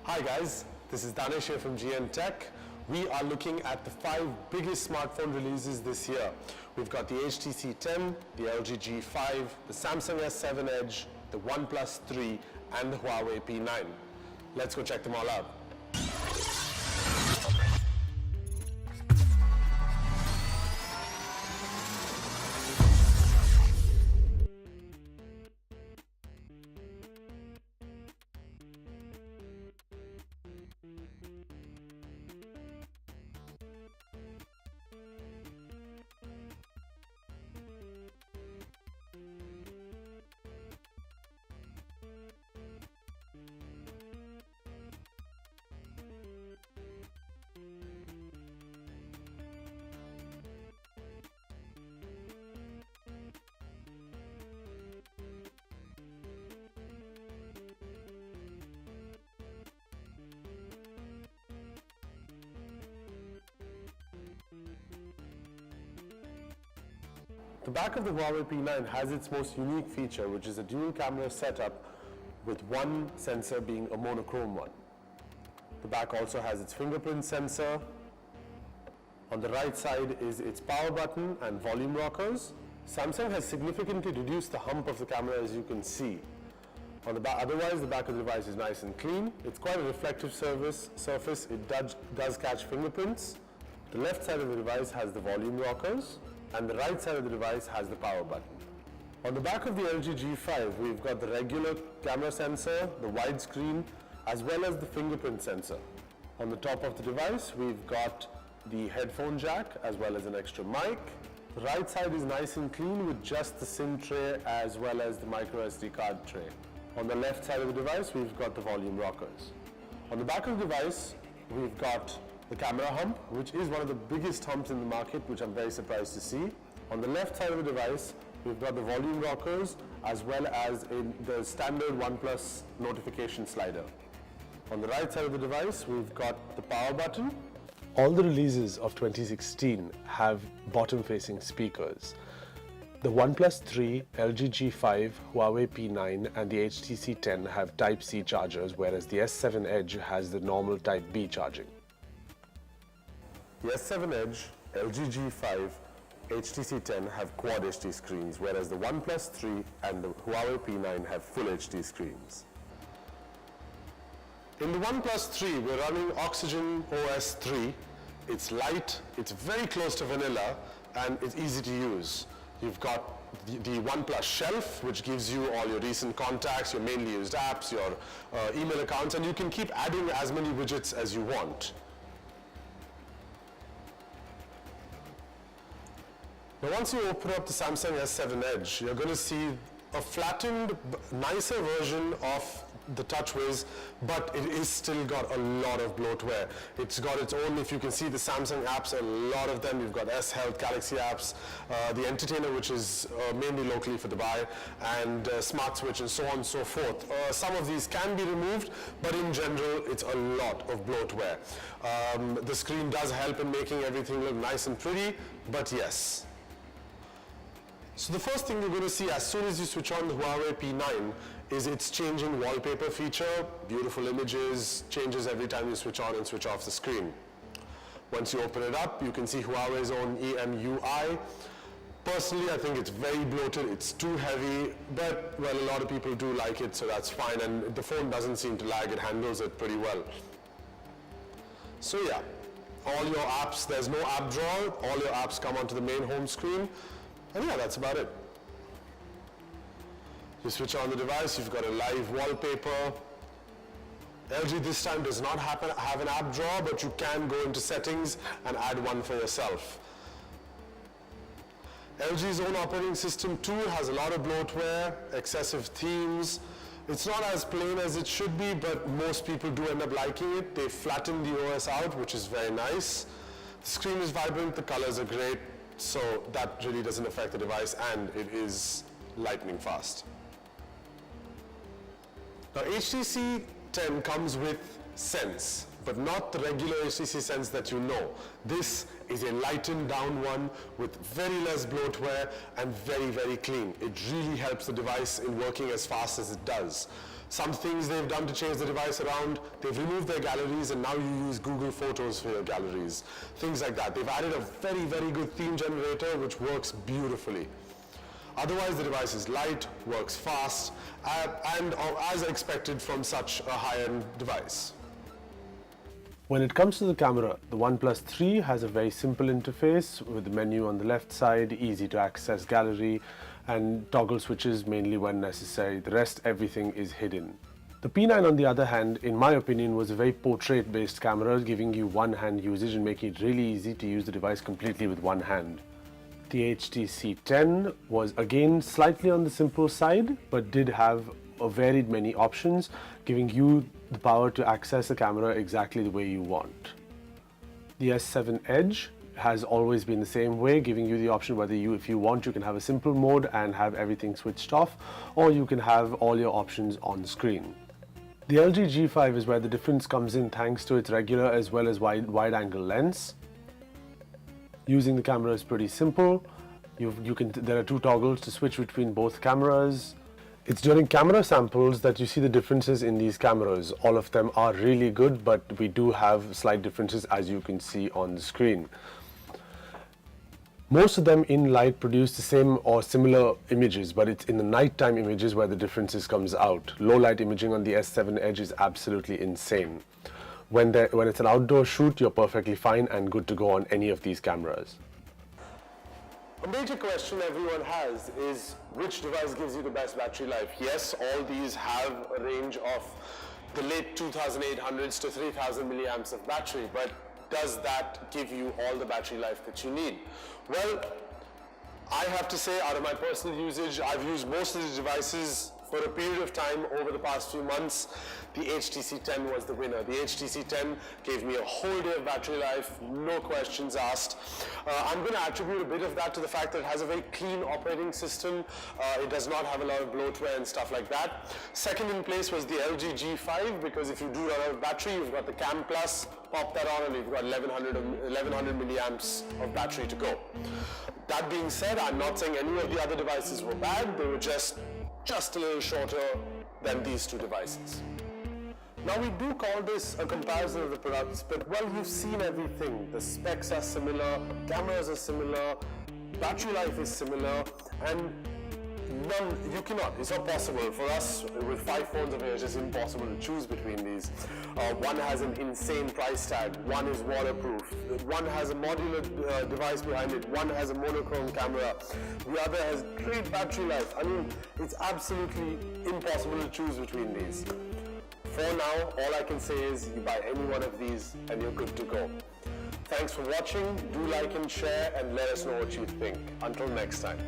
Hi guys, this is Danish here from GN Tech. We are looking at the 5 biggest smartphone releases this year. We've got the HTC 10, the LG G5, the Samsung S7 Edge, the Oneplus 3 and the Huawei P9. Let's go check them all out. The back of the Huawei P9 has its most unique feature, which is a dual camera setup with one sensor being a monochrome one. The back also has its fingerprint sensor. On the right side is its power button and volume rockers. Samsung has significantly reduced the hump of the camera, as you can see. On the back, otherwise the back of the device is nice and clean. It's quite a reflective surface. It does catch fingerprints. The left side of the device has the volume rockers, and the right side of the device has the power button. On the back of the LG G5, we've got the regular camera sensor, the widescreen, as well as the fingerprint sensor. On the top of the device, we've got the headphone jack, as well as an extra mic. The right side is nice and clean with just the SIM tray, as well as the micro SD card tray. On the left side of the device, we've got the volume rockers. On the back of the device, we've got the camera hump, which is one of the biggest humps in the market, which I'm very surprised to see. On the left side of the device, we've got the volume rockers as well as the standard Oneplus notification slider. On the right side of the device, we've got the power button. All the releases of 2016 have bottom-facing speakers. The Oneplus 3, LG G5, Huawei P9 and the HTC 10 have Type-C chargers, whereas the S7 Edge has the normal Type-B charging. The S7 Edge, LG G5, HTC 10 have Quad HD screens, whereas the Oneplus 3 and the Huawei P9 have Full HD screens. In the Oneplus 3, we're running Oxygen OS 3. It's light, it's very close to vanilla, and it's easy to use. You've got the OnePlus shelf, which gives you all your recent contacts, your mainly used apps, your email accounts, and you can keep adding as many widgets as you want. Now once you open up the Samsung S7 Edge, you're going to see a flattened, nicer version of the TouchWiz, but it is still got a lot of bloatware. It's got its own, if you can see the Samsung apps, a lot of them. You've got S-Health, Galaxy apps, the Entertainer, which is mainly locally for Dubai, and Smart Switch, and so on and so forth. Some of these can be removed, but in general, it's a lot of bloatware. The screen does help in making everything look nice and pretty, but yes. So the first thing you're going to see as soon as you switch on the Huawei P9 is its changing wallpaper feature. Beautiful images, changes every time you switch on and switch off the screen. Once you open it up, you can see Huawei's own EMUI. Personally, I think it's very bloated, it's too heavy, but well, a lot of people do like it, so that's fine, and the phone doesn't seem to lag, it handles it pretty well. So yeah, all your apps, there's no app drawer, all your apps come onto the main home screen. And yeah, that's about it. You switch on the device, you've got a live wallpaper. LG this time does not have an app drawer, but you can go into settings and add one for yourself. LG's own operating system too has a lot of bloatware, excessive themes. It's not as plain as it should be, but most people do end up liking it. They flatten the OS out, which is very nice. The screen is vibrant, the colors are great. So that really doesn't affect the device, and it is lightning fast. Now HTC 10 comes with Sense, but not the regular HTC Sense that you know. This is a lightened down one with very less bloatware and very, very clean. It really helps the device in working as fast as it does. Some things they've done to change the device around, they've removed their galleries and now you use Google Photos for your galleries. Things like that. They've added a very, very good theme generator which works beautifully. Otherwise, the device is light, works fast, and as expected from such a high-end device. When it comes to the camera, the OnePlus 3 has a very simple interface with the menu on the left side, easy to access gallery, and toggle switches mainly when necessary. The rest, everything is hidden. The P9 on the other hand, in my opinion, was a very portrait-based camera, giving you one-hand usage and making it really easy to use the device completely with one hand. The HTC 10 was again slightly on the simple side, but did have a varied many options, giving you the power to access the camera exactly the way you want. The S7 Edge has always been the same way, giving you the option whether if you want, you can have a simple mode and have everything switched off, or you can have all your options on screen. The LG G5 is where the difference comes in thanks to its regular as well as wide-angle lens. Using the camera is pretty simple. There are two toggles to switch between both cameras. It's during camera samples that you see the differences in these cameras. All of them are really good, but we do have slight differences as you can see on the screen. Most of them in light produce the same or similar images, but it's in the nighttime images where the differences comes out. Low light imaging on the S7 Edge is absolutely insane. When it's an outdoor shoot, you're perfectly fine and good to go on any of these cameras. A major question everyone has is which device gives you the best battery life? Yes, all these have a range of the late 2800s to 3000 milliamps of battery, but does that give you all the battery life that you need? Well, I have to say, out of my personal usage, I've used most of the devices for a period of time over the past few months. The HTC 10 was the winner. The HTC 10 gave me a whole day of battery life, no questions asked. I'm going to attribute a bit of that to the fact that it has a very clean operating system. It does not have a lot of bloatware and stuff like that. Second in place was the LG G5, because if you do run out of battery, you've got the Cam Plus, pop that on and you've got 1100 milliamps of battery to go. That being said, I'm not saying any of the other devices were bad. They were just a little shorter than these two devices. Now we do call this a comparison of the products, but well, you've seen everything. The specs are similar, cameras are similar, battery life is similar, and you cannot, it's not possible. For us, with 5 phones of here, it's just impossible to choose between these. One has an insane price tag, one is waterproof, one has a modular device behind it, one has a monochrome camera, the other has great battery life. I mean, it's absolutely impossible to choose between these. For now, all I can say is you buy any one of these and you're good to go. Thanks for watching, do like and share, and let us know what you think. Until next time.